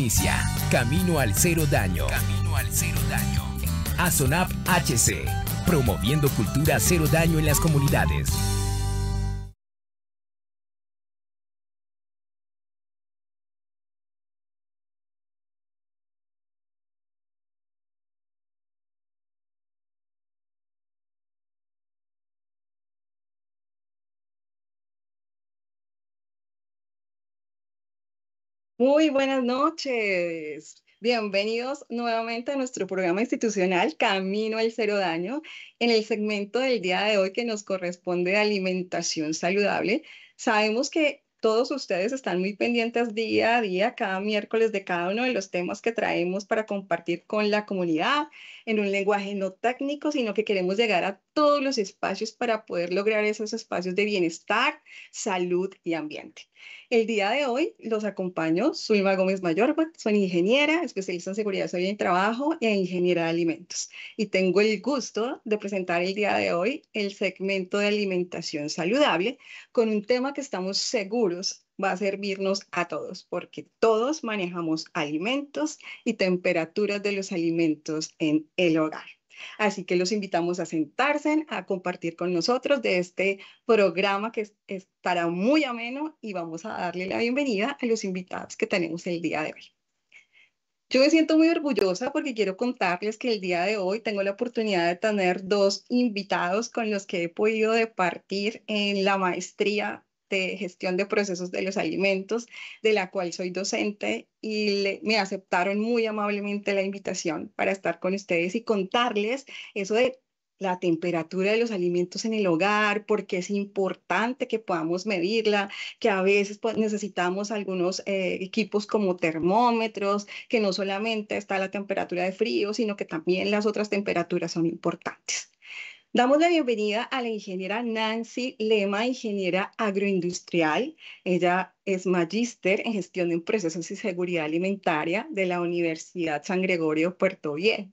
Inicia Camino al Cero Daño. Camino al Cero Daño. ASONAP HC, promoviendo cultura cero daño en las comunidades. Muy buenas noches. Bienvenidos nuevamente a nuestro programa institucional Camino al Cero Daño, en el segmento del día de hoy que nos corresponde de alimentación saludable. Sabemos que todos ustedes están muy pendientes día a día, cada miércoles, de cada uno de los temas que traemos para compartir con la comunidad en un lenguaje no técnico, sino que queremos llegar a todos los espacios para poder lograr esos espacios de bienestar, salud y ambiente. El día de hoy los acompaño, Zulma Gómez Mayorba, soy ingeniera, especialista en seguridad y salud en trabajo e ingeniera de alimentos. Y tengo el gusto de presentar el día de hoy el segmento de alimentación saludable con un tema que estamos seguros va a servirnos a todos, porque todos manejamos alimentos y temperaturas de los alimentos en el hogar. Así que los invitamos a sentarse, a compartir con nosotros de este programa que estará muy ameno y vamos a darle la bienvenida a los invitados que tenemos el día de hoy. Yo me siento muy orgullosa porque quiero contarles que el día de hoy tengo la oportunidad de tener dos invitados con los que he podido departir en la maestría de gestión de procesos de los alimentos, de la cual soy docente, y me aceptaron muy amablemente la invitación para estar con ustedes y contarles eso de la temperatura de los alimentos en el hogar, porque es importante que podamos medirla, que a veces pues, necesitamos algunos equipos como termómetros, que no solamente está la temperatura de frío, sino que también las otras temperaturas son importantes. Damos la bienvenida a la ingeniera Nancy Lema, ingeniera agroindustrial. Ella es magíster en gestión de procesos y seguridad alimentaria de la Universidad San Gregorio Puerto Viejo.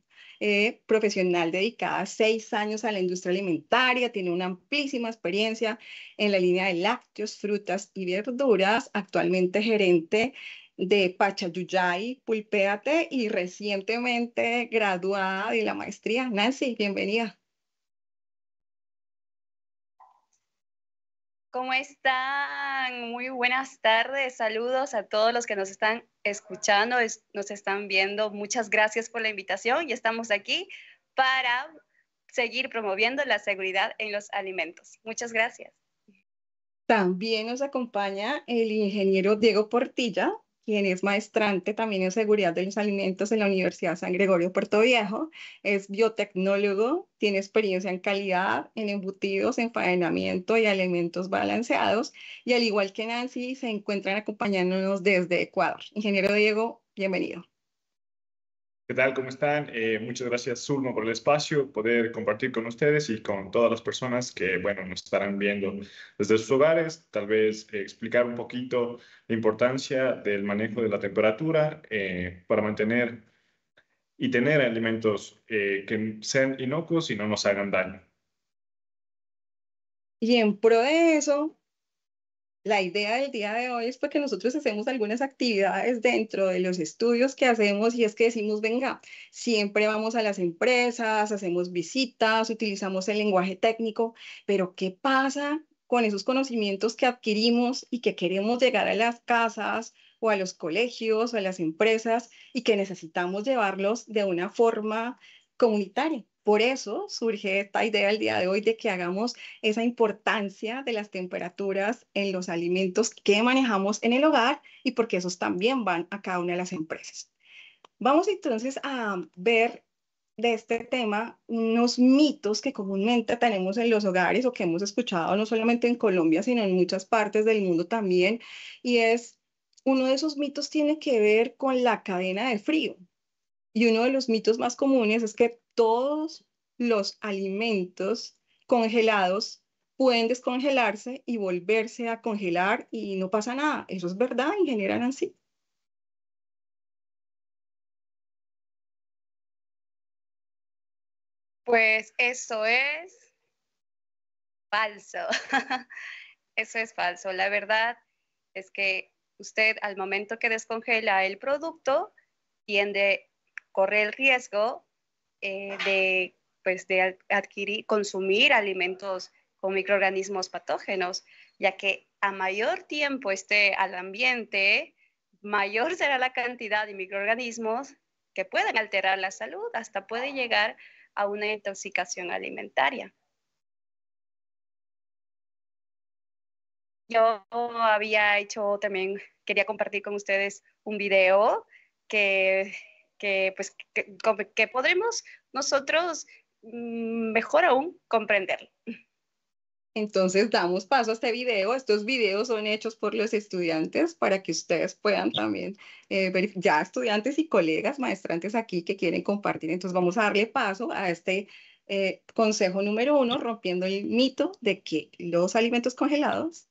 Profesional dedicada 6 años a la industria alimentaria, tiene una amplísima experiencia en la línea de lácteos, frutas y verduras, actualmente gerente de Pachayuyay, Pulpéate, y recientemente graduada de la maestría. Nancy, bienvenida. ¿Cómo están? Muy buenas tardes. Saludos a todos los que nos están escuchando, nos están viendo. Muchas gracias por la invitación y estamos aquí para seguir promoviendo la seguridad en los alimentos. Muchas gracias. También nos acompaña el ingeniero Diego Portilla, quien es maestrante también en seguridad de los alimentos en la Universidad San Gregorio Puerto Viejo. Es biotecnólogo, tiene experiencia en calidad, en embutidos, enfaenamiento y alimentos balanceados. Y al igual que Nancy, se encuentran acompañándonos desde Ecuador. Ingeniero Diego, bienvenido. ¿Qué tal? ¿Cómo están? Muchas gracias, Zulma, por el espacio, poder compartir con ustedes y con todas las personas que, bueno, nos estarán viendo desde sus hogares, tal vez explicar un poquito la importancia del manejo de la temperatura para mantener y tener alimentos que sean inocuos y no nos hagan daño. Y en pro de eso, la idea del día de hoy es porque nosotros hacemos algunas actividades dentro de los estudios que hacemos y es que decimos, venga, siempre vamos a las empresas, hacemos visitas, utilizamos el lenguaje técnico, pero ¿qué pasa con esos conocimientos que adquirimos y que queremos llegar a las casas o a los colegios o a las empresas y que necesitamos llevarlos de una forma comunitaria? Por eso surge esta idea el día de hoy de que hagamos esa importancia de las temperaturas en los alimentos que manejamos en el hogar y porque esos también van a cada una de las empresas. Vamos entonces a ver de este tema unos mitos que comúnmente tenemos en los hogares o que hemos escuchado no solamente en Colombia, sino en muchas partes del mundo también. Y es, uno de esos mitos tiene que ver con la cadena de frío. Y uno de los mitos más comunes es que todos los alimentos congelados pueden descongelarse y volverse a congelar y no pasa nada. ¿Eso es verdad, ingeniera Nancy? Pues eso es falso. Eso es falso. La verdad es que usted al momento que descongela el producto tiende, corre el riesgo de adquirir, consumir alimentos con microorganismos patógenos, ya que a mayor tiempo esté al ambiente, mayor será la cantidad de microorganismos que pueden alterar la salud, hasta puede llegar a una intoxicación alimentaria. Yo había hecho también, quería compartir con ustedes un video que podremos nosotros mejor aún comprender. Entonces damos paso a este video. Estos videos son hechos por los estudiantes para que ustedes puedan también ver, ya estudiantes y colegas maestrantes aquí que quieren compartir. Entonces vamos a darle paso a este consejo número 1, rompiendo el mito de que los alimentos congelados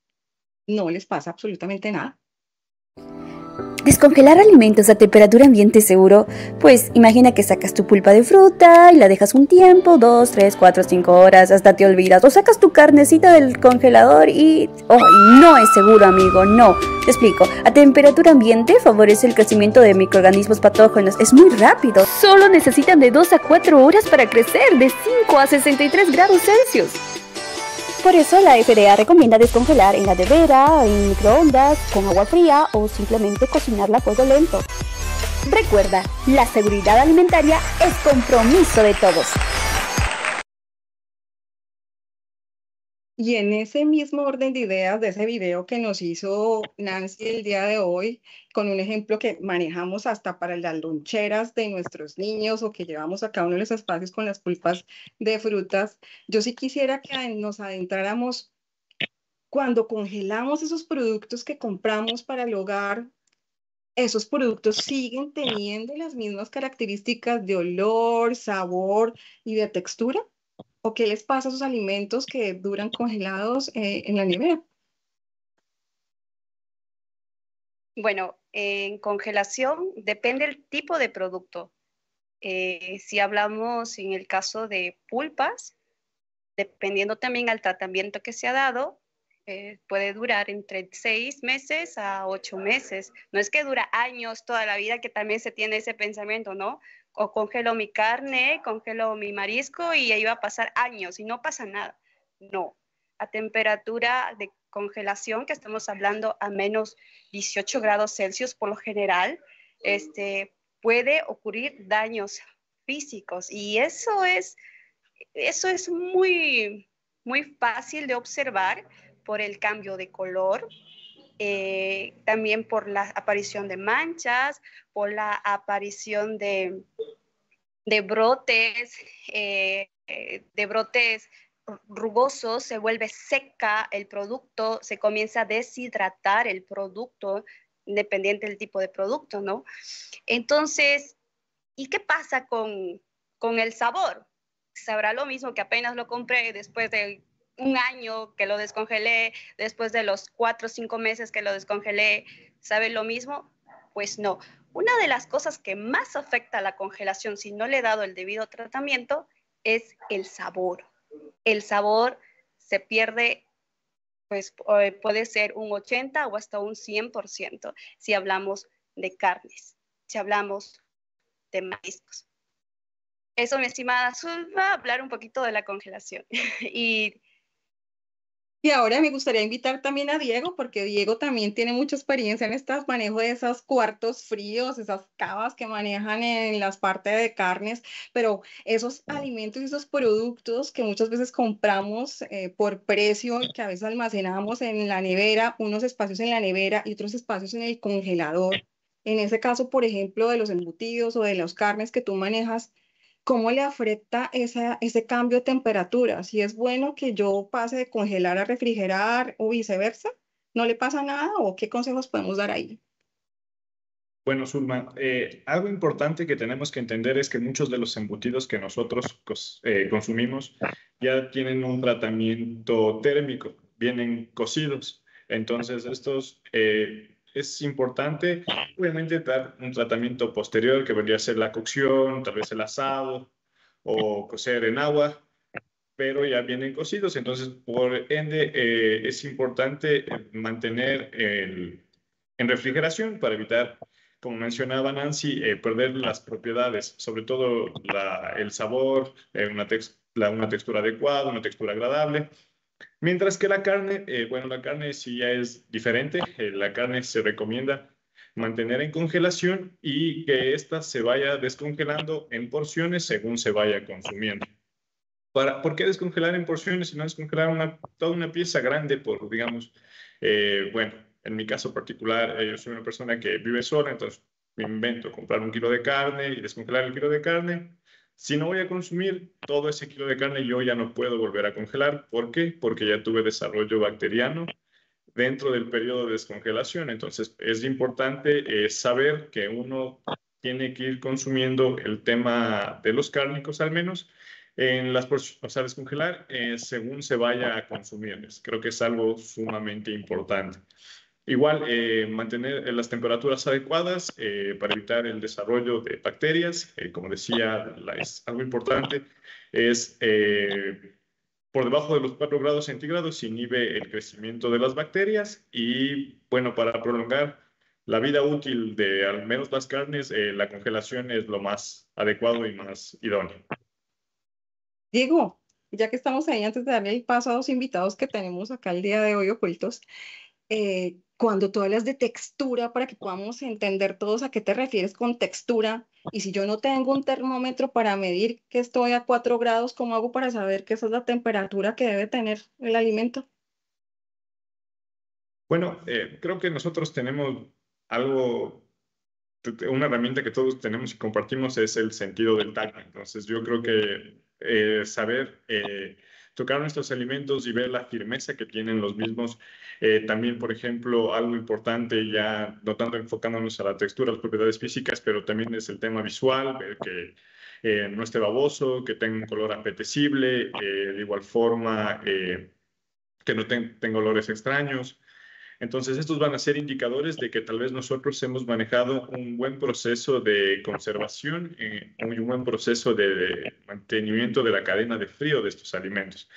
no les pasa absolutamente nada. Descongelar alimentos a temperatura ambiente seguro, pues imagina que sacas tu pulpa de fruta y la dejas un tiempo, 2, 3, 4, 5 horas, hasta te olvidas. O sacas tu carnecita del congelador y... ¡oh! No es seguro, amigo, no. Te explico, a temperatura ambiente favorece el crecimiento de microorganismos patógenos. Es muy rápido, solo necesitan de 2 a 4 horas para crecer, de 5 a 63 grados Celsius. Por eso la FDA recomienda descongelar en la nevera, en microondas, con agua fría o simplemente cocinarla a fuego lento. Recuerda, la seguridad alimentaria es compromiso de todos. Y en ese mismo orden de ideas de ese video que nos hizo Nancy el día de hoy, con un ejemplo que manejamos hasta para las loncheras de nuestros niños o que llevamos a cada uno de los espacios con las pulpas de frutas, yo sí quisiera que nos adentráramos cuando congelamos esos productos que compramos para el hogar. ¿Esos productos siguen teniendo las mismas características de olor, sabor y de textura? ¿O qué les pasa a esos alimentos que duran congelados en la nevera? Bueno, en congelación depende el tipo de producto. Si hablamos en el caso de pulpas, dependiendo también al tratamiento que se ha dado, puede durar entre 6 meses a 8 meses. No es que dura años toda la vida, que también se tiene ese pensamiento, ¿no? O congelo mi carne, congelo mi marisco y ahí va a pasar años y no pasa nada. No, a temperatura de congelación, que estamos hablando a menos 18 grados Celsius por lo general, puede ocurrir daños físicos y eso es muy, muy fácil de observar por el cambio de color, también por la aparición de manchas, por la aparición de brotes, rugosos, se vuelve seca el producto, se comienza a deshidratar el producto, independiente del tipo de producto, ¿no? Entonces, ¿y qué pasa con el sabor? Sabrá lo mismo que apenas lo compré después de un año que lo descongelé, después de los 4 o 5 meses que lo descongelé, ¿sabe lo mismo? Pues no. Una de las cosas que más afecta a la congelación si no le he dado el debido tratamiento es el sabor. El sabor se pierde, pues puede ser un 80 o hasta un 100% si hablamos de carnes, si hablamos de mariscos. Eso, mi estimada Azul, va a hablar un poquito de la congelación. Y ahora me gustaría invitar también a Diego, porque Diego también tiene mucha experiencia en este manejo de esos cuartos fríos, esas cavas que manejan en las partes de carnes, pero esos alimentos y esos productos que muchas veces compramos por precio y que a veces almacenamos en la nevera, unos espacios en la nevera y otros espacios en el congelador. En ese caso, por ejemplo, de los embutidos o de las carnes que tú manejas, ¿cómo le afecta ese cambio de temperatura? Si es bueno que yo pase de congelar a refrigerar o viceversa, ¿no le pasa nada o qué consejos podemos dar ahí? Bueno, Zulma, algo importante que tenemos que entender es que muchos de los embutidos que nosotros consumimos ya tienen un tratamiento térmico, vienen cocidos. Entonces, estos es importante, obviamente, dar un tratamiento posterior que vendría a ser la cocción, tal vez el asado o cocer en agua, pero ya vienen cocidos. Entonces, por ende, es importante mantener en refrigeración para evitar, como mencionaba Nancy, perder las propiedades, sobre todo el sabor, una textura adecuada, una textura agradable. Mientras que la carne, bueno, la carne sí ya es diferente. La carne se recomienda mantener en congelación y que ésta se vaya descongelando en porciones según se vaya consumiendo. ¿Por qué descongelar en porciones y no descongelar toda una pieza grande por, digamos, bueno, en mi caso particular, yo soy una persona que vive sola, entonces me invento comprar 1 kilo de carne y descongelar el kilo de carne. Si no voy a consumir todo ese kilo de carne, yo ya no puedo volver a congelar. ¿Por qué? Porque ya tuve desarrollo bacteriano dentro del periodo de descongelación. Entonces, es importante saber que uno tiene que ir consumiendo el tema de los cárnicos al menos o sea, descongelar según se vaya a consumir. Creo que es algo sumamente importante. Igual, mantener las temperaturas adecuadas para evitar el desarrollo de bacterias. Como decía, es algo importante es por debajo de los 4 grados centígrados se inhibe el crecimiento de las bacterias y, bueno, para prolongar la vida útil de al menos las carnes, la congelación es lo más adecuado y más idóneo. Diego, ya que estamos ahí, antes de darle el paso a los invitados que tenemos acá el día de hoy ocultos, cuando tú hablas de textura, para que podamos entender todos a qué te refieres con textura, y si yo no tengo un termómetro para medir que estoy a 4 grados, ¿cómo hago para saber que esa es la temperatura que debe tener el alimento? Bueno, creo que nosotros tenemos algo, una herramienta que todos tenemos y compartimos es el sentido del tacto. Entonces, yo creo que saber tocar nuestros alimentos y ver la firmeza que tienen los mismos. También, por ejemplo, algo importante, ya no tanto enfocándonos a la textura, las propiedades físicas, pero también es el tema visual, ver que no esté baboso, que tenga un color apetecible, de igual forma que no tenga olores extraños. Entonces, estos van a ser indicadores de que tal vez nosotros hemos manejado un buen proceso de conservación y un buen proceso de mantenimiento de la cadena de frío de estos alimentos.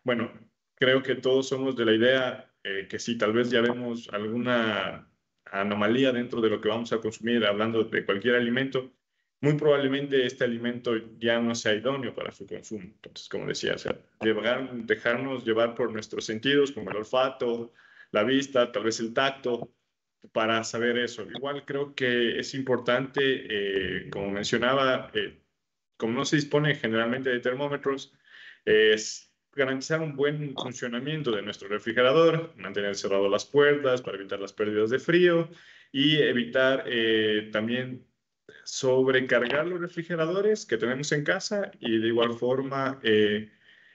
Bueno, creo que todos somos de la idea que si tal vez ya vemos alguna anomalía dentro de lo que vamos a consumir, hablando de cualquier alimento, muy probablemente este alimento ya no sea idóneo para su consumo. Entonces, como decía, o sea, dejarnos llevar por nuestros sentidos, como el olfato, la vista, tal vez el tacto, para saber eso. Igual creo que es importante, como mencionaba, como no se dispone generalmente de termómetros, es garantizar un buen funcionamiento de nuestro refrigerador, mantener cerradas las puertas para evitar las pérdidas de frío y evitar también sobrecargar los refrigeradores que tenemos en casa y de igual forma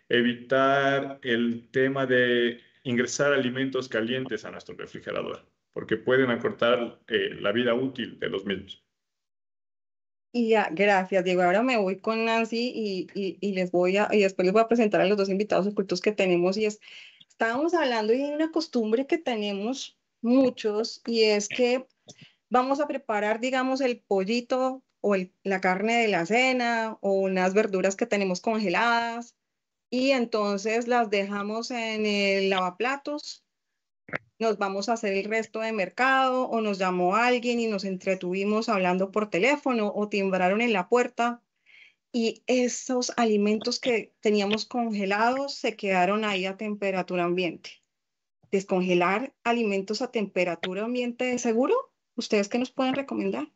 evitar el tema de ingresar alimentos calientes a nuestro refrigerador, porque pueden acortar la vida útil de los mismos. Y ya, gracias, Diego. Ahora me voy con Nancy y y después les voy a presentar a los dos invitados ocultos que tenemos. Estábamos hablando y hay una costumbre que tenemos muchos y es que vamos a preparar, digamos, el pollito o la carne de la cena o unas verduras que tenemos congeladas y entonces las dejamos en el lavaplatos, nos vamos a hacer el resto de mercado o nos llamó alguien y nos entretuvimos hablando por teléfono o timbraron en la puerta y esos alimentos que teníamos congelados se quedaron ahí a temperatura ambiente. ¿Descongelar alimentos a temperatura ambiente es seguro? ¿Ustedes qué nos pueden recomendar?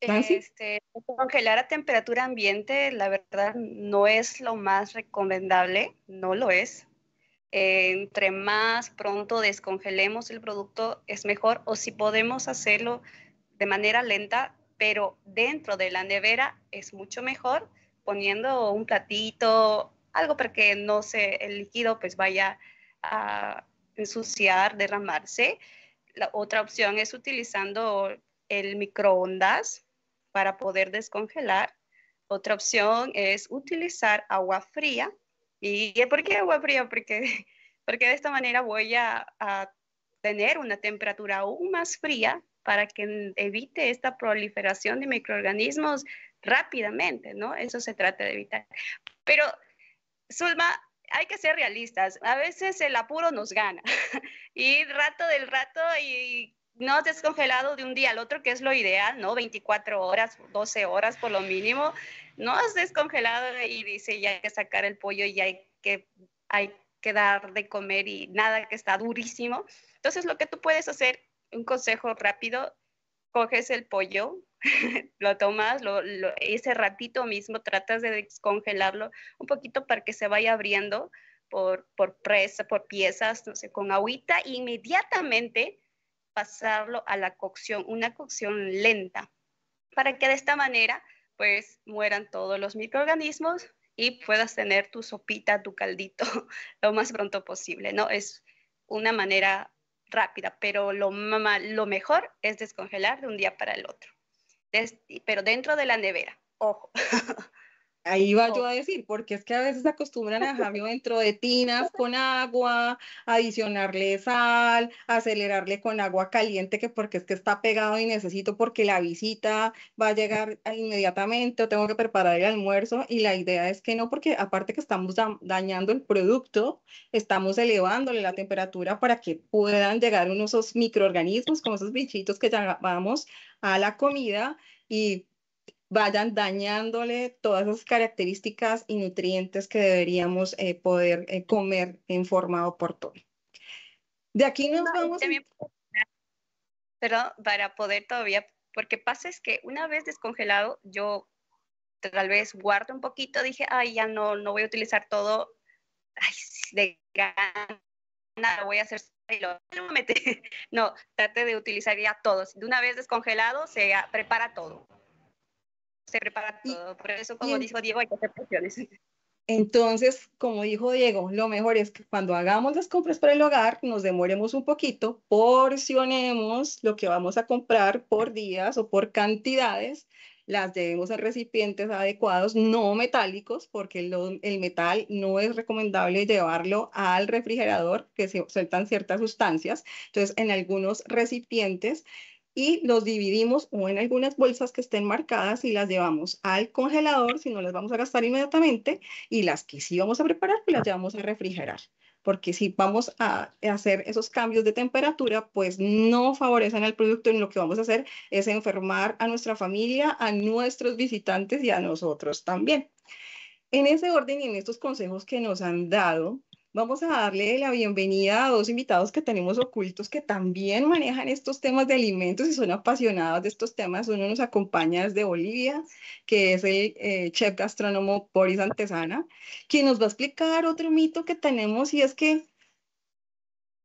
Nancy. Congelar a temperatura ambiente, la verdad, no es lo más recomendable, no lo es. Entre más pronto descongelemos el producto es mejor, o si podemos hacerlo de manera lenta, pero dentro de la nevera es mucho mejor, poniendo un platito, algo para que no el líquido pues vaya a ensuciar, derramarse. La otra opción es utilizando el microondas para poder descongelar. Otra opción es utilizar agua fría. ¿Y por qué agua fría? Porque de esta manera voy a tener una temperatura aún más fría para que evite esta proliferación de microorganismos rápidamente, ¿no? Eso se trata de evitar. Pero, Zulma, hay que ser realistas. A veces el apuro nos gana. Y rato del rato y no has descongelado de un día al otro, que es lo ideal, ¿no? 24 horas, 12 horas por lo mínimo. No has descongelado y dice, ya hay que sacar el pollo y hay que dar de comer y nada, que está durísimo. Entonces, lo que tú puedes hacer, un consejo rápido, coges el pollo, lo tomas, ese ratito mismo tratas de descongelarlo un poquito para que se vaya abriendo por piezas, no sé, con agüita, e inmediatamente pasarlo a la cocción, una cocción lenta, para que de esta manera pues mueran todos los microorganismos y puedas tener tu sopita, tu caldito lo más pronto posible, ¿no? Es una manera rápida, pero lo mejor es descongelar de un día para el otro, pero dentro de la nevera, ojo. Ahí iba yo a decir, porque es que a veces se acostumbran a dejarlo dentro de tinas con agua, adicionarle sal, acelerarle con agua caliente, que porque es que está pegado y necesito porque la visita va a llegar inmediatamente o tengo que preparar el almuerzo. Y la idea es que no, porque aparte que estamos dañando el producto, estamos elevándole la temperatura para que puedan llegar esos microorganismos, como esos bichitos que llamamos a la comida y vayan dañándole todas esas características y nutrientes que deberíamos poder comer en forma oportuna. De aquí nos vamos. Pero para poder todavía, porque pasa es que una vez descongelado, yo tal vez guardo un poquito, dije, ay, ya no voy a utilizar todo, ay, de gana, lo voy a hacer y lo meter. No, trate de utilizar ya todo. De una vez descongelado, se prepara todo. Se prepara todo. Por eso, como dijo Diego, hay que hacer porciones. Entonces, como dijo Diego, lo mejor es que cuando hagamos las compras para el hogar, nos demoremos un poquito, porcionemos lo que vamos a comprar por días o por cantidades, las llevemos a recipientes adecuados, no metálicos, porque el metal no es recomendable llevarlo al refrigerador, que se sueltan ciertas sustancias. Entonces, en algunos recipientes y los dividimos o en algunas bolsas que estén marcadas y las llevamos al congelador, si no las vamos a gastar inmediatamente, y las que sí vamos a preparar, pues las llevamos a refrigerar. Porque si vamos a hacer esos cambios de temperatura, pues no favorecen al producto, y lo que vamos a hacer es enfermar a nuestra familia, a nuestros visitantes y a nosotros también. En ese orden y en estos consejos que nos han dado, vamos a darle la bienvenida a dos invitados que tenemos ocultos que también manejan estos temas de alimentos y son apasionados de estos temas. Uno nos acompaña desde Bolivia, que es el chef gastrónomo Boris Antesana, quien nos va a explicar otro mito que tenemos, y es que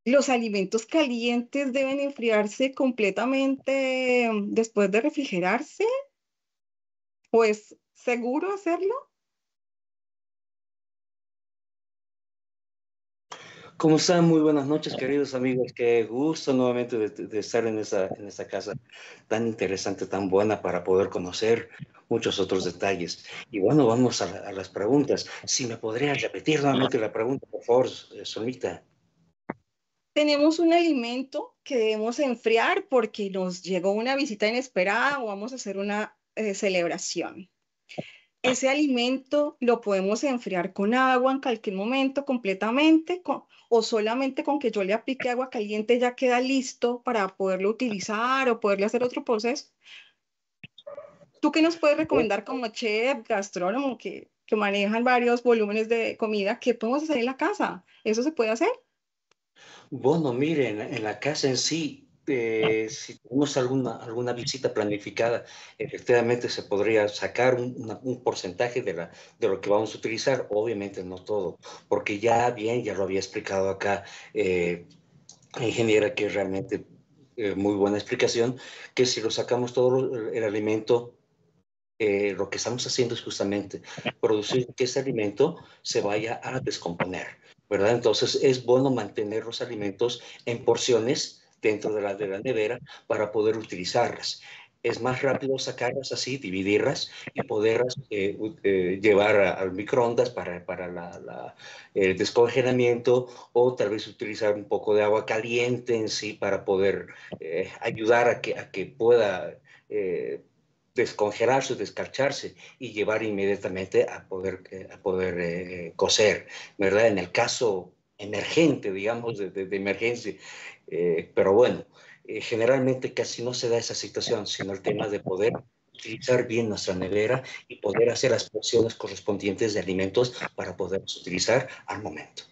los alimentos calientes deben enfriarse completamente después de refrigerarse. ¿O es seguro hacerlo? ¿Cómo están? Muy buenas noches, queridos amigos. Qué gusto nuevamente de estar en esta casa tan interesante, tan buena para poder conocer muchos otros detalles. Y bueno, vamos a las preguntas. Si me podrías repetir nuevamente la pregunta, por favor, Solmita. Tenemos un alimento que debemos enfriar porque nos llegó una visita inesperada o vamos a hacer una celebración. Ese alimento lo podemos enfriar con agua en cualquier momento completamente o solamente con que yo le aplique agua caliente ya queda listo para poderlo utilizar o poderle hacer otro proceso. ¿Tú qué nos puedes recomendar como chef, gastrónomo que manejan varios volúmenes de comida? ¿Qué podemos hacer en la casa? ¿Eso se puede hacer? Bueno, miren, en la casa en sí, si tenemos alguna visita planificada, efectivamente se podría sacar un porcentaje de lo que vamos a utilizar, obviamente no todo, porque ya lo había explicado acá, ingeniera, que es realmente muy buena explicación, que si lo sacamos todo el alimento, lo que estamos haciendo es justamente producir que ese alimento se vaya a descomponer, ¿verdad? Entonces es bueno mantener los alimentos en porciones dentro de la nevera para poder utilizarlas. Es más rápido sacarlas así, dividirlas y poderlas llevar al microondas para el descongelamiento, o tal vez utilizar un poco de agua caliente en sí para poder ayudar a que pueda descongelarse, descarcharse y llevar inmediatamente a poder cocer, ¿verdad? En el caso emergente, digamos, de emergencia. Pero bueno, generalmente casi no se da esa situación, sino el tema de poder utilizar bien nuestra nevera y poder hacer las porciones correspondientes de alimentos para poderlos utilizar al momento.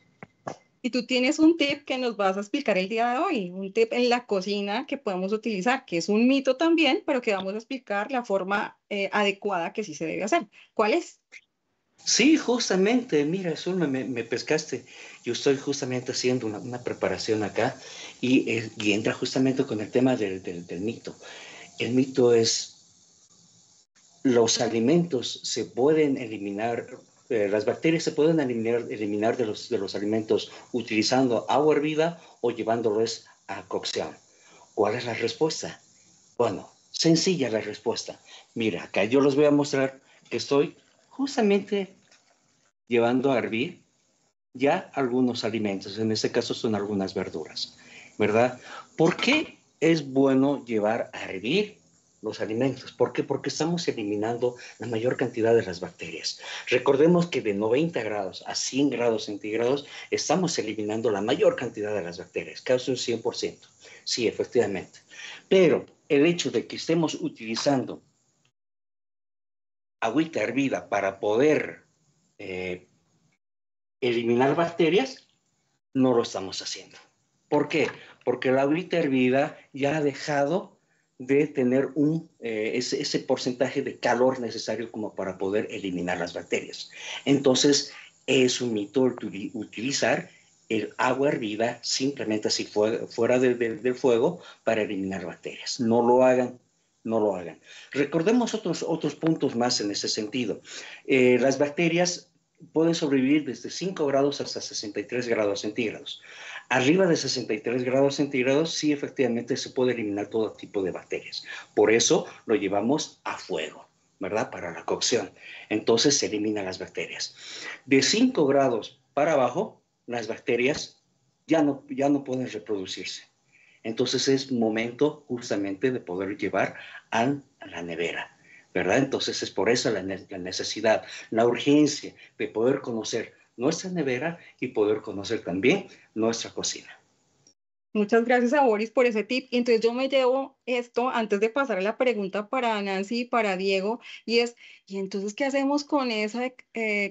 Y tú tienes un tip que nos vas a explicar el día de hoy, un tip en la cocina que podemos utilizar, que es un mito también, pero que vamos a explicar la forma adecuada que sí se debe hacer. ¿Cuál es? Sí, justamente, mira, eso me pescaste. Yo estoy justamente haciendo una preparación acá y entra justamente con el tema del mito. El mito es, los alimentos se pueden eliminar, las bacterias se pueden eliminar de los alimentos utilizando agua hervida o llevándolos a cocción. ¿Cuál es la respuesta? Bueno, sencilla la respuesta. Mira, acá yo les voy a mostrar que estoy justamente llevando a hervir ya algunos alimentos. En este caso son algunas verduras, ¿verdad? ¿Por qué es bueno llevar a hervir los alimentos? ¿Por qué? Porque estamos eliminando la mayor cantidad de las bacterias. Recordemos que de 90 grados a 100 grados centígrados estamos eliminando la mayor cantidad de las bacterias, casi un 100%. Sí, efectivamente. Pero el hecho de que estemos utilizando agüita hervida para poder eliminar bacterias, no lo estamos haciendo. ¿Por qué? Porque la agüita hervida ya ha dejado de tener ese porcentaje de calor necesario como para poder eliminar las bacterias. Entonces, es un mito utilizar el agua hervida simplemente así fuera del fuego para eliminar bacterias. No lo hagan. No lo hagan. Recordemos otros puntos más en ese sentido. Las bacterias pueden sobrevivir desde 5 grados hasta 63 grados centígrados. Arriba de 63 grados centígrados, sí, efectivamente se puede eliminar todo tipo de bacterias. Por eso lo llevamos a fuego, ¿verdad? Para la cocción. Entonces se eliminan las bacterias. De 5 grados para abajo, las bacterias ya no pueden reproducirse. Entonces es momento justamente de poder llevar a la nevera, ¿verdad? Entonces es por eso la necesidad, la urgencia de poder conocer nuestra nevera y poder conocer también nuestra cocina. Muchas gracias a Boris por ese tip. Y entonces yo me llevo esto antes de pasar a la pregunta para Nancy y para Diego, y es, ¿y entonces qué hacemos con ese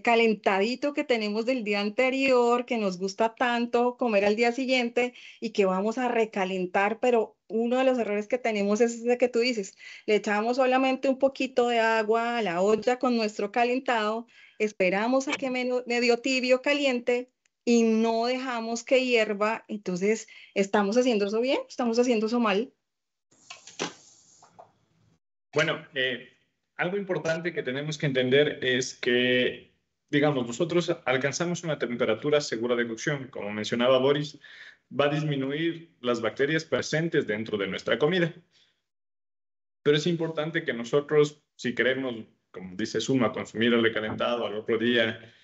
calentadito que tenemos del día anterior, que nos gusta tanto comer al día siguiente y que vamos a recalentar? Pero uno de los errores que tenemos es ese que tú dices, le echamos solamente un poquito de agua a la olla con nuestro calentado, esperamos a que medio tibio caliente y no dejamos que hierva. Entonces, ¿estamos haciendo eso bien? ¿Estamos haciendo eso mal? Bueno, algo importante que tenemos que entender es que, digamos, nosotros alcanzamos una temperatura segura de cocción. Como mencionaba Boris, va a disminuir las bacterias presentes dentro de nuestra comida. Pero es importante que nosotros, si queremos, como dice Suma, consumir el recalentado al otro día,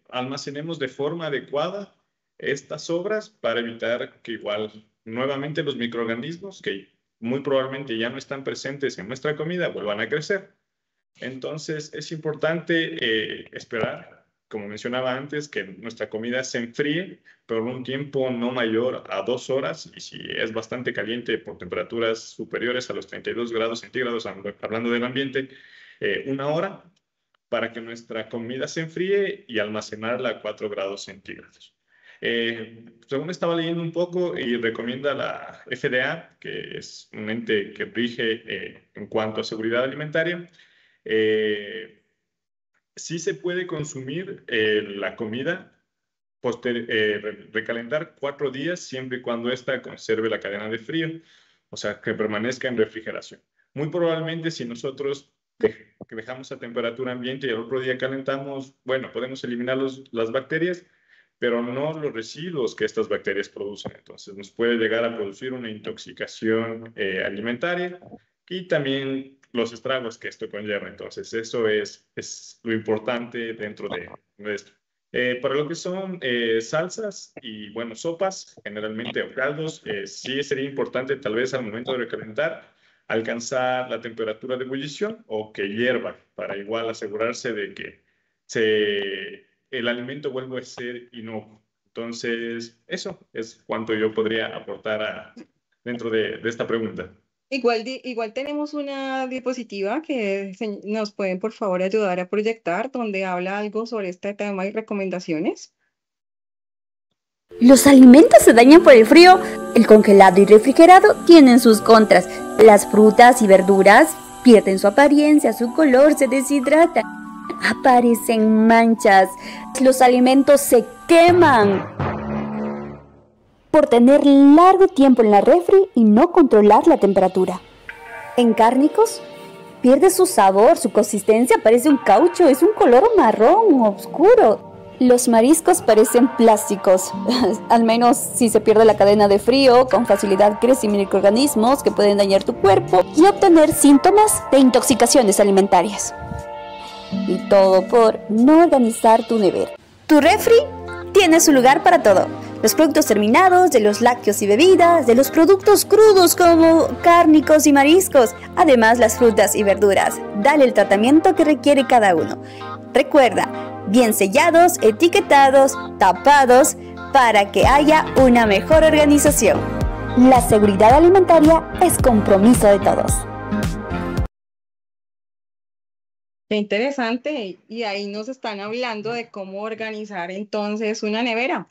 almacenemos de forma adecuada estas sobras para evitar que igual nuevamente los microorganismos que muy probablemente ya no están presentes en nuestra comida vuelvan a crecer. Entonces es importante esperar, como mencionaba antes, que nuestra comida se enfríe por un tiempo no mayor a 2 horas, y si es bastante caliente por temperaturas superiores a los 32 grados centígrados, hablando del ambiente, 1 hora, para que nuestra comida se enfríe y almacenarla a 4 grados centígrados. Según estaba leyendo un poco y recomienda la FDA, que es un ente que rige en cuanto a seguridad alimentaria, sí se puede consumir la comida, recalentar 4 días siempre y cuando ésta conserve la cadena de frío, o sea, que permanezca en refrigeración. Muy probablemente si nosotros que dejamos a temperatura ambiente y al otro día calentamos, bueno, podemos eliminar las bacterias, pero no los residuos que estas bacterias producen. Entonces nos puede llegar a producir una intoxicación alimentaria y también los estragos que esto conlleva. Entonces eso es lo importante dentro de esto. Para lo que son salsas y, bueno, sopas, generalmente, o caldos, sí sería importante tal vez al momento de recalentar alcanzar la temperatura de ebullición o que hierva para igual asegurarse de que el alimento vuelva a ser inocuo. Entonces, eso es cuanto yo podría aportar dentro de esta pregunta. Igual tenemos una diapositiva que nos pueden por favor ayudar a proyectar donde habla algo sobre este tema y recomendaciones. Los alimentos se dañan por el frío. El congelado y refrigerado tienen sus contras. Las frutas y verduras pierden su apariencia, su color, se deshidratan. Aparecen manchas. Los alimentos se queman por tener largo tiempo en la refri y no controlar la temperatura. En cárnicos, pierde su sabor, su consistencia parece un caucho, es un color marrón oscuro. Los mariscos parecen plásticos, al menos si se pierde la cadena de frío, con facilidad crecen microorganismos que pueden dañar tu cuerpo y obtener síntomas de intoxicaciones alimentarias. Y todo por no organizar tu nevera. Tu refri tiene su lugar para todo. Los productos terminados, de los lácteos y bebidas, de los productos crudos como cárnicos y mariscos, además las frutas y verduras. Dale el tratamiento que requiere cada uno. Recuerda, bien sellados, etiquetados, tapados, para que haya una mejor organización. La seguridad alimentaria es compromiso de todos. Qué interesante. Y ahí nos están hablando de cómo organizar entonces una nevera.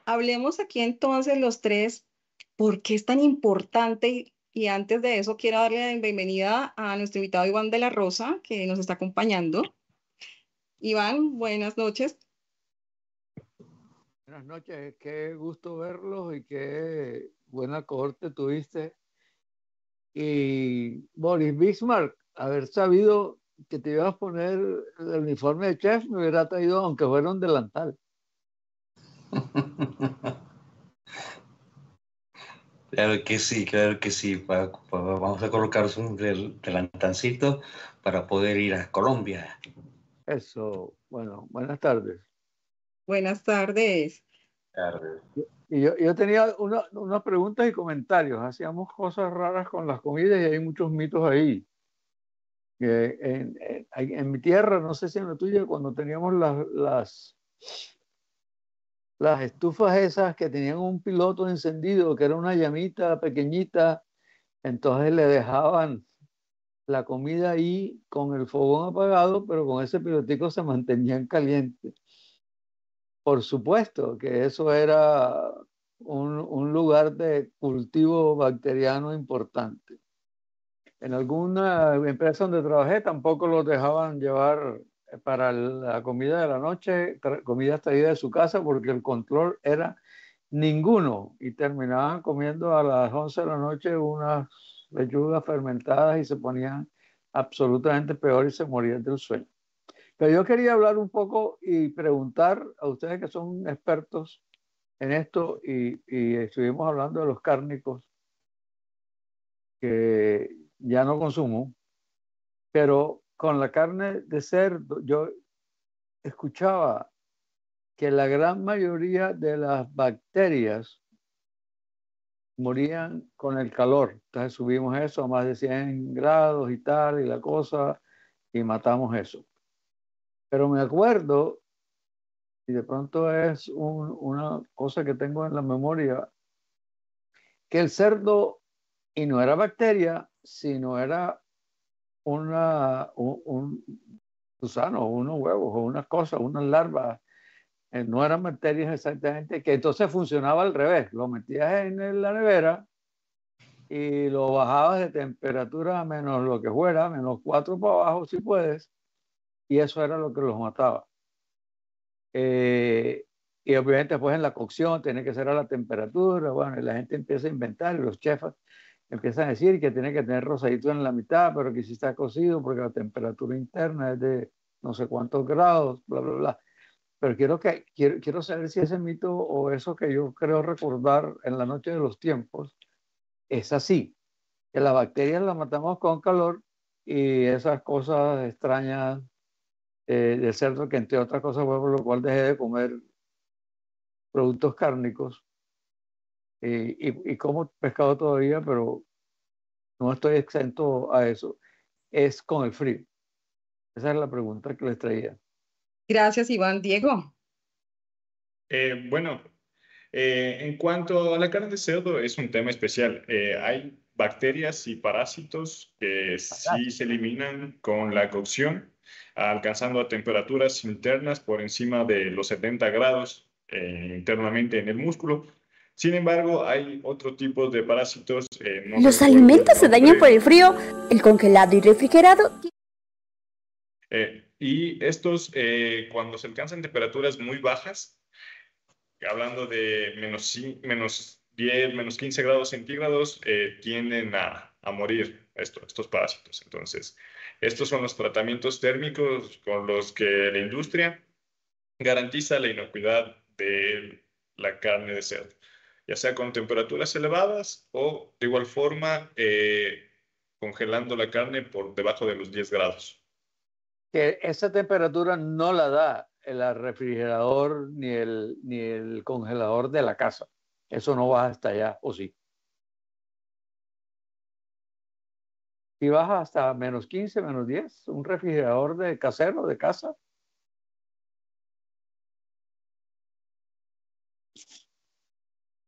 Hablemos aquí entonces los tres, ¿por qué es tan importante? Y antes de eso, quiero darle la bienvenida a nuestro invitado Iván de la Rosa, que nos está acompañando. Iván, buenas noches. Buenas noches, qué gusto verlos y qué buena cohorte tuviste. Y Boris Bismarck, haber sabido que te ibas a poner el uniforme de chef, me hubiera traído, aunque fuera un delantal. Claro que sí, claro que sí. Vamos a colocarnos un delantancito para poder ir a Colombia. Eso, bueno, buenas tardes. Buenas tardes. Y yo tenía unas preguntas y comentarios. Hacíamos cosas raras con las comidas y hay muchos mitos ahí. En mi tierra, no sé si en la tuya, cuando teníamos las estufas esas que tenían un piloto encendido, que era una llamita pequeñita, entonces le dejaban la comida ahí con el fogón apagado, pero con ese pilotico se mantenían calientes. Por supuesto que eso era un lugar de cultivo bacteriano importante. En alguna empresa donde trabajé tampoco los dejaban llevar para la comida de la noche, comida traída de su casa, porque el control era ninguno. Y terminaban comiendo a las 11 de la noche unas lechugas fermentadas y se ponían absolutamente peor y se morían del sueño. Pero yo quería hablar un poco y preguntar a ustedes que son expertos en esto y estuvimos hablando de los cárnicos que ya no consumo, pero con la carne de cerdo yo escuchaba que la gran mayoría de las bacterias morían con el calor. Entonces subimos eso a más de 100 grados y tal, y la cosa, y matamos eso. Pero me acuerdo, y de pronto es una cosa que tengo en la memoria, que el cerdo, y no era bacteria, sino era un gusano, unos huevos, o unas cosas, unas larvas, no eran bacterias exactamente, que entonces funcionaba al revés. Lo metías en la nevera y lo bajabas de temperatura a menos lo que fuera, menos 4 para abajo si puedes, y eso era lo que los mataba. Y obviamente pues en la cocción tiene que ser a la temperatura, bueno, y la gente empieza a inventar, y los chefs empiezan a decir que tiene que tener rosadito en la mitad, pero que si está cocido porque la temperatura interna es de no sé cuántos grados, bla, bla, bla. Pero quiero saber si ese mito o eso que yo creo recordar en la noche de los tiempos es así, que las bacterias las matamos con calor y esas cosas extrañas del cerdo, que entre otras cosas fue por lo cual dejé de comer productos cárnicos y como pescado todavía, pero no estoy exento a eso, es con el frío. Esa es la pregunta que les traía. Gracias, Iván. Diego. Bueno, en cuanto a la carne de cerdo, es un tema especial. Hay bacterias y parásitos que sí se eliminan con la cocción, alcanzando a temperaturas internas por encima de los 70 grados internamente en el músculo. Sin embargo, hay otro tipo de parásitos. No Los recuerdo el alimentos se dañan nombre. por el frío, el congelado y refrigerado. Y estos, cuando se alcanzan temperaturas muy bajas, hablando de menos 10, menos 15 grados centígrados, tienden a morir estos parásitos. Entonces, estos son los tratamientos térmicos con los que la industria garantiza la inocuidad de la carne de cerdo, ya sea con temperaturas elevadas o de igual forma congelando la carne por debajo de los 10 grados. Que esa temperatura no la da el refrigerador ni el congelador de la casa. Eso no baja hasta allá, ¿o sí? Si baja hasta menos 15, menos 10, un refrigerador de casero, de casa.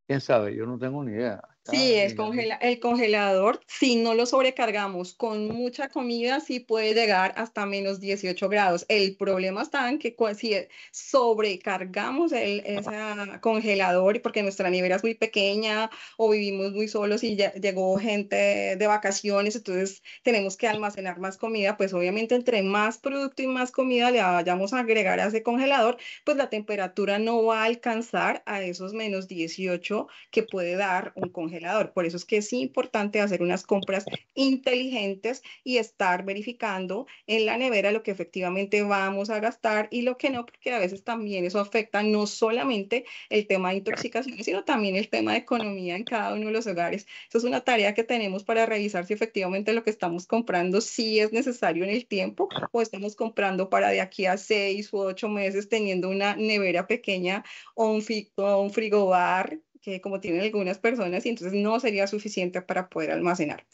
¿Quién sabe? Yo no tengo ni idea. Sí, el congelador, si no lo sobrecargamos con mucha comida, sí puede llegar hasta menos 18 grados. El problema está en que si sobrecargamos ese congelador, porque nuestra nevera es muy pequeña o vivimos muy solos y llegó gente de vacaciones, entonces tenemos que almacenar más comida, pues obviamente entre más producto y más comida le vayamos a agregar a ese congelador, pues la temperatura no va a alcanzar a esos menos 18 que puede dar un congelador. Por eso es que es importante hacer unas compras inteligentes y estar verificando en la nevera lo que efectivamente vamos a gastar y lo que no, porque a veces también eso afecta no solamente el tema de intoxicación, sino también el tema de economía en cada uno de los hogares. Eso es una tarea que tenemos para revisar si efectivamente lo que estamos comprando sí es necesario en el tiempo o estamos comprando para de aquí a 6 u 8 meses teniendo una nevera pequeña o un frigobar que como tienen algunas personas y entonces no sería suficiente para poder almacenar.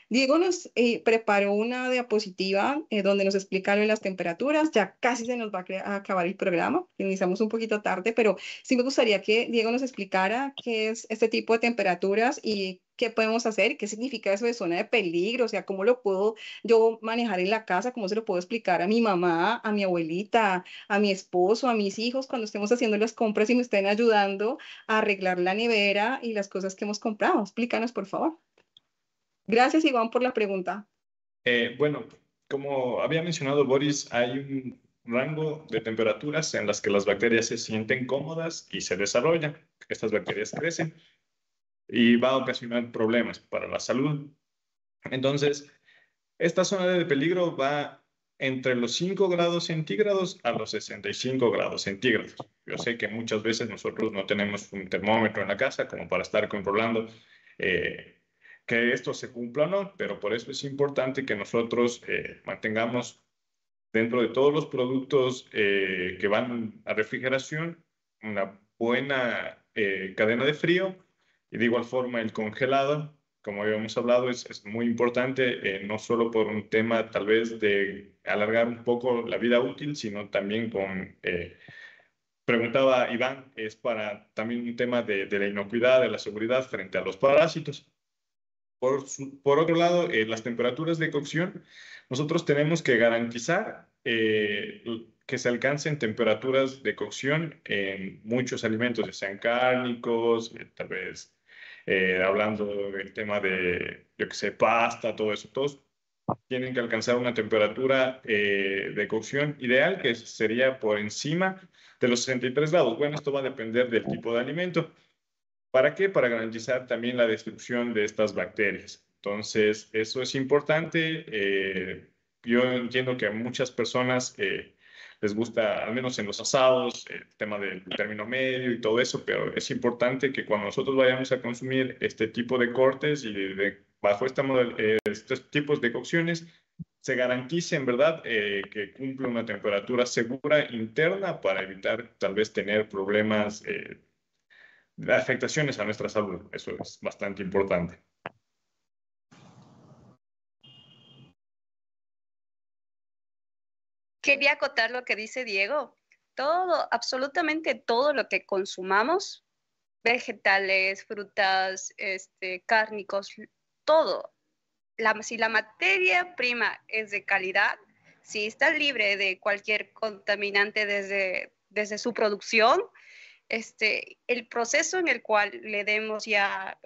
Diego nos preparó una diapositiva donde nos explica lo de las temperaturas. Ya casi se nos va a acabar el programa. Iniciamos un poquito tarde, pero sí me gustaría que Diego nos explicara qué es este tipo de temperaturas y qué podemos hacer, qué significa eso de zona de peligro, o sea, cómo lo puedo yo manejar en la casa, cómo se lo puedo explicar a mi mamá, a mi abuelita, a mi esposo, a mis hijos cuando estemos haciendo las compras y me estén ayudando a arreglar la nevera y las cosas que hemos comprado. Explícanos, por favor. Gracias, Iván, por la pregunta. Bueno, como había mencionado Boris, hay un rango de temperaturas en las que las bacterias se sienten cómodas y se desarrollan. Estas bacterias crecen y va a ocasionar problemas para la salud. Entonces, esta zona de peligro va entre los 5 grados centígrados a los 65 grados centígrados. Yo sé que muchas veces nosotros no tenemos un termómetro en la casa como para estar controlando que esto se cumpla o no, pero por eso es importante que nosotros mantengamos dentro de todos los productos que van a refrigeración una buena cadena de frío y de igual forma el congelado, como habíamos hablado, es muy importante, no solo por un tema tal vez de alargar un poco la vida útil, sino también con, preguntaba Iván, es para también un tema de la inocuidad, de la seguridad frente a los parásitos. Por otro lado, las temperaturas de cocción, nosotros tenemos que garantizar que se alcancen temperaturas de cocción en muchos alimentos, ya sean cárnicos, tal vez hablando del tema de, yo que sé, pasta, todo eso, todos tienen que alcanzar una temperatura de cocción ideal que sería por encima de los 63 grados. Bueno, esto va a depender del tipo de alimento. ¿Para qué? Para garantizar también la destrucción de estas bacterias. Entonces, eso es importante. Yo entiendo que a muchas personas les gusta, al menos en los asados, el tema del término medio y todo eso, pero es importante que cuando nosotros vayamos a consumir este tipo de cortes y bajo estos tipos de cocciones, se garantice en verdad que cumple una temperatura segura interna para evitar tal vez tener problemas afectaciones a nuestra salud. Eso es bastante importante. Quería acotar lo que dice Diego. Todo, absolutamente todo lo que consumamos, vegetales, frutas, cárnicos, todo. Si la materia prima es de calidad, si está libre de cualquier contaminante desde su producción, el proceso en el cual le demos ya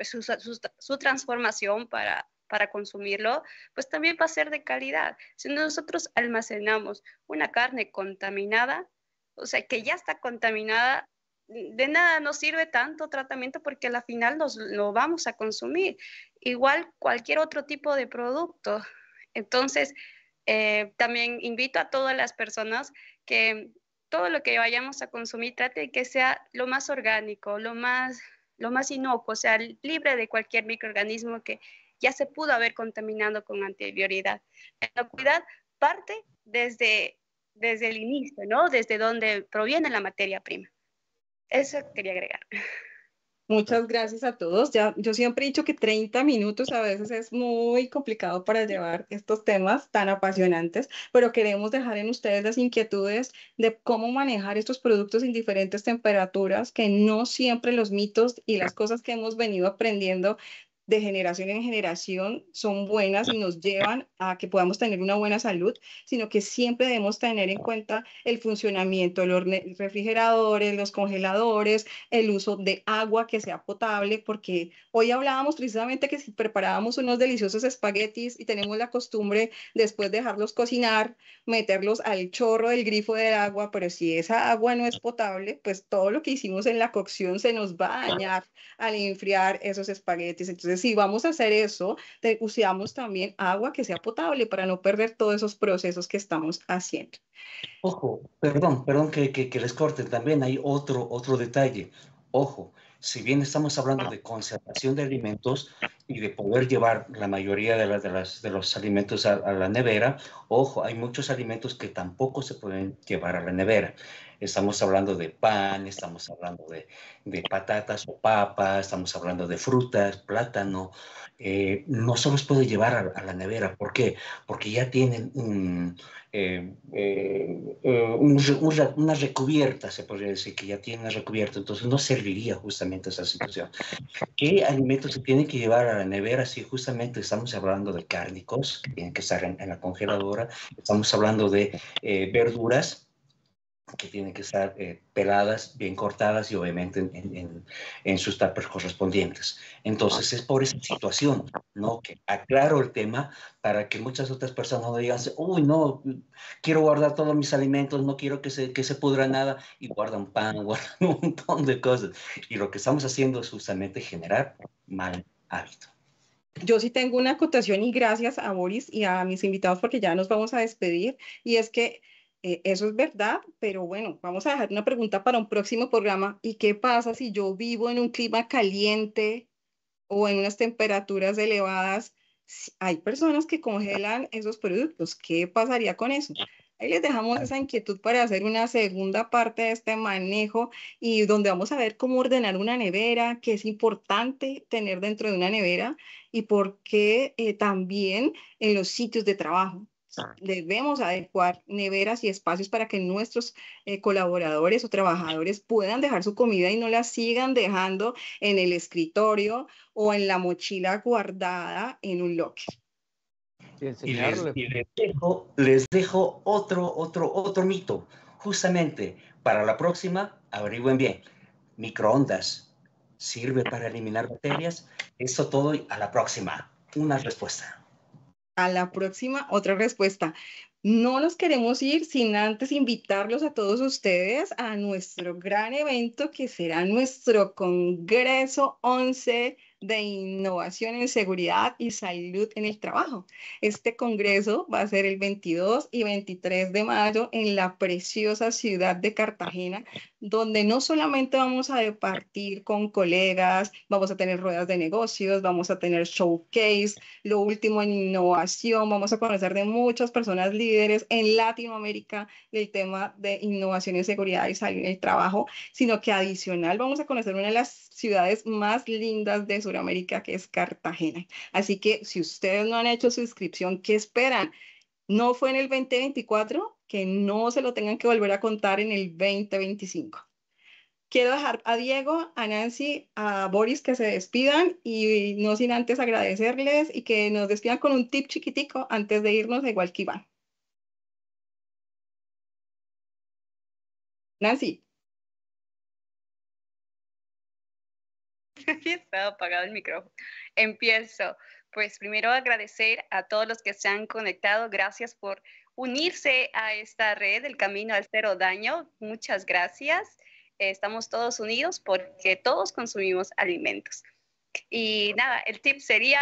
su transformación para consumirlo, pues también va a ser de calidad. Si nosotros almacenamos una carne contaminada, o sea, que ya está contaminada, de nada nos sirve tanto tratamiento porque al final lo vamos a consumir. Igual cualquier otro tipo de producto. Entonces, también invito a todas las personas que todo lo que vayamos a consumir trate de que sea lo más orgánico, lo más inocuo, o sea, libre de cualquier microorganismo que ya se pudo haber contaminado con anterioridad. La inocuidad parte desde el inicio, ¿no? Desde donde proviene la materia prima. Eso quería agregar. Muchas gracias a todos. Ya, yo siempre he dicho que 30 minutos a veces es muy complicado para llevar estos temas tan apasionantes, pero queremos dejar en ustedes las inquietudes de cómo manejar estos productos en diferentes temperaturas, que no siempre los mitos y las cosas que hemos venido aprendiendo de generación en generación son buenas y nos llevan a que podamos tener una buena salud, sino que siempre debemos tener en cuenta el funcionamiento de los refrigeradores, los congeladores, el uso de agua que sea potable, porque hoy hablábamos precisamente que si preparábamos unos deliciosos espaguetis y tenemos la costumbre después de dejarlos cocinar, meterlos al chorro del grifo del agua, pero si esa agua no es potable, pues todo lo que hicimos en la cocción se nos va a dañar al enfriar esos espaguetis. Entonces, si vamos a hacer eso, usamos también agua que sea potable para no perder todos esos procesos que estamos haciendo. Ojo, perdón que les corte, también hay otro detalle. Ojo, si bien estamos hablando de conservación de alimentos y de poder llevar la mayoría de los alimentos a la nevera, ojo, hay muchos alimentos que tampoco se pueden llevar a la nevera. Estamos hablando de pan, estamos hablando de patatas o papas, estamos hablando de frutas, plátano. No se los puede llevar a la nevera. ¿Por qué? Porque ya tienen una recubierta, se podría decir que ya tiene una recubierta, entonces no serviría justamente esa situación. ¿Qué alimentos se tienen que llevar a la nevera? Si justamente estamos hablando de cárnicos, que tienen que estar en la congeladora, estamos hablando de verduras, que tienen que estar peladas, bien cortadas y obviamente en sus tuppers correspondientes. Entonces es por esa situación, ¿no? Que aclaro el tema para que muchas otras personas no digan, uy, no, quiero guardar todos mis alimentos, no quiero que se pudra nada, y guardan pan, guardan un montón de cosas. Y lo que estamos haciendo es justamente generar mal hábito. Yo sí tengo una acotación y gracias a Boris y a mis invitados porque ya nos vamos a despedir, y es que eso es verdad, pero bueno, vamos a dejar una pregunta para un próximo programa. ¿Y qué pasa si yo vivo en un clima caliente o en unas temperaturas elevadas? Hay personas que congelan esos productos. ¿Qué pasaría con eso? Ahí les dejamos esa inquietud para hacer una segunda parte de este manejo, y donde vamos a ver cómo ordenar una nevera, qué es importante tener dentro de una nevera y por qué también en los sitios de trabajo debemos adecuar neveras y espacios para que nuestros colaboradores o trabajadores puedan dejar su comida y no la sigan dejando en el escritorio o en la mochila guardada en un locker. Y les dejo otro mito. Justamente para la próxima, averigüen bien. Microondas sirve para eliminar bacterias. Eso todo, a la próxima. Una respuesta. A la próxima, otra respuesta. No nos queremos ir sin antes invitarlos a todos ustedes a nuestro gran evento que será nuestro Congreso 11 de Innovación en Seguridad y Salud en el Trabajo. Este congreso va a ser el 22 y 23 de mayo en la preciosa ciudad de Cartagena, donde no solamente vamos a departir con colegas, vamos a tener ruedas de negocios, vamos a tener showcase, lo último en innovación, vamos a conocer de muchas personas líderes en Latinoamérica del tema de innovación en seguridad y salud en el trabajo, sino que adicional vamos a conocer una de las ciudades más lindas de Sudamérica, que es Cartagena. Así que si ustedes no han hecho su inscripción, ¿qué esperan? no fue en el 2024, que no se lo tengan que volver a contar en el 2025. Quiero dejar a Diego, a Nancy, a Boris que se despidan y no sin antes agradecerles y que nos despidan con un tip chiquitico antes de irnos, igual que Iván. Nancy. Estaba apagado el micrófono. Empiezo. Pues primero agradecer a todos los que se han conectado. Gracias por unirse a esta red, el Camino al Cero Daño. Muchas gracias. Estamos todos unidos porque todos consumimos alimentos. Y nada, el tip sería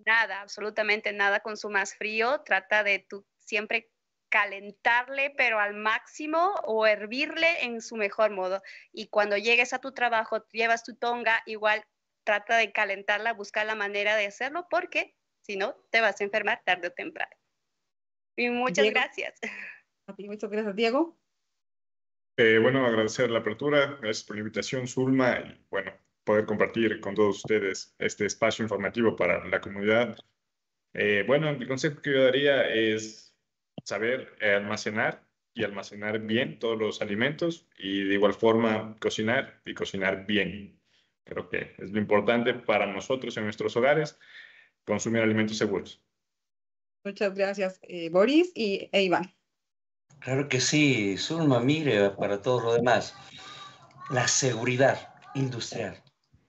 nada, absolutamente nada consumas frío. Trata de tú siempre calentarle, pero al máximo, o hervirle en su mejor modo. Y cuando llegues a tu trabajo, llevas tu tonga, igual trata de calentarla, busca la manera de hacerlo, porque si no, te vas a enfermar tarde o temprano. Y muchas Diego. Gracias. A ti, muchas gracias, Diego. Bueno, agradecer la apertura, gracias por la invitación, Zulma, y bueno, poder compartir con todos ustedes este espacio informativo para la comunidad. Bueno, el consejo que yo daría es saber almacenar y almacenar bien todos los alimentos y de igual forma cocinar y cocinar bien. Creo que es lo importante para nosotros en nuestros hogares, consumir alimentos seguros. Muchas gracias, Boris e Iván. Claro que sí, Zulma, mire, para todo lo demás, la seguridad industrial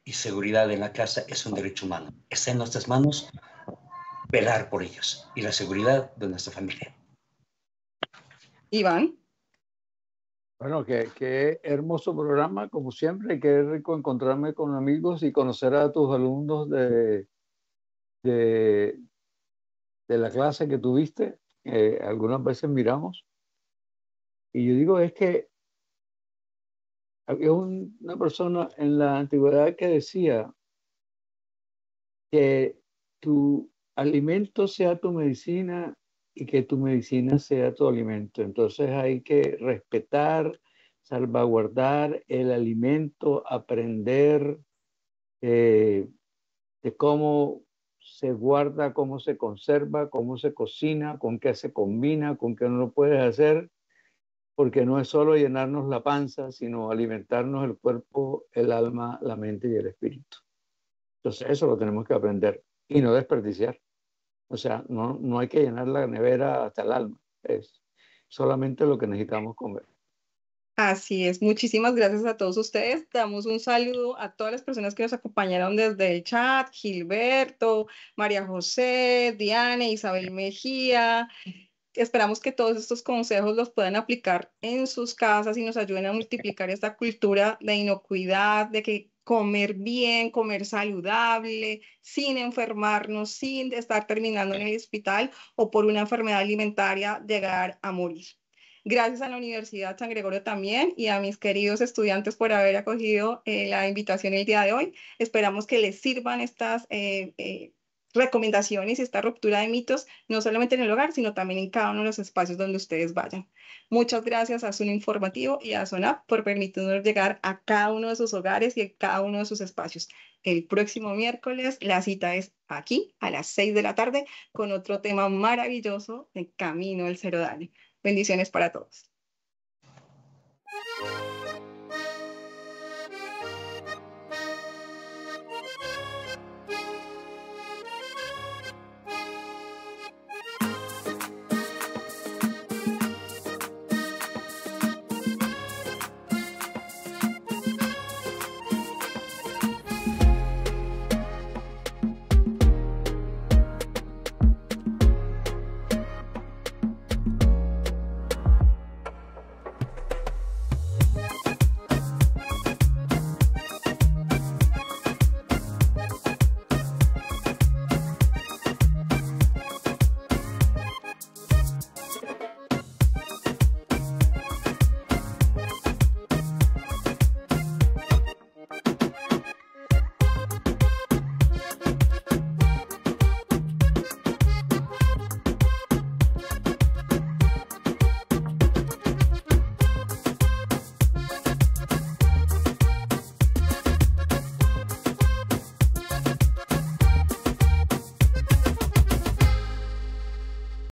y seguridad en la casa es un derecho humano. Está en nuestras manos velar por ellos y la seguridad de nuestra familia. Iván. Bueno, qué hermoso programa, como siempre, qué rico encontrarme con amigos y conocer a tus alumnos de la clase que tuviste. Algunas veces miramos. Y yo digo, es que había una persona en la antigüedad que decía que tu alimento sea tu medicina y que tu medicina sea tu alimento. Entonces hay que respetar, salvaguardar el alimento, aprender de cómo se guarda, cómo se conserva, cómo se cocina, con qué se combina, con qué no lo puedes hacer, porque no es solo llenarnos la panza, sino alimentarnos el cuerpo, el alma, la mente y el espíritu. Entonces eso lo tenemos que aprender y no desperdiciar. O sea, no hay que llenar la nevera hasta el alma, es solamente lo que necesitamos comer. Así es, muchísimas gracias a todos ustedes. Damos un saludo a todas las personas que nos acompañaron desde el chat, Gilberto, María José, Diana, Isabel Mejía. Esperamos que todos estos consejos los puedan aplicar en sus casas y nos ayuden a multiplicar esta cultura de inocuidad, de que comer bien, comer saludable, sin enfermarnos, sin estar terminando en el hospital o por una enfermedad alimentaria llegar a morir. Gracias a la Universidad San Gregorio también y a mis queridos estudiantes por haber acogido la invitación el día de hoy. Esperamos que les sirvan estas recomendaciones y esta ruptura de mitos, no solamente en el hogar, sino también en cada uno de los espacios donde ustedes vayan. Muchas gracias a Zoom Informativo y a Zonap por permitirnos llegar a cada uno de sus hogares y a cada uno de sus espacios. El próximo miércoles la cita es aquí a las 6 de la tarde con otro tema maravilloso de Camino al Cero Daño. Bendiciones para todos.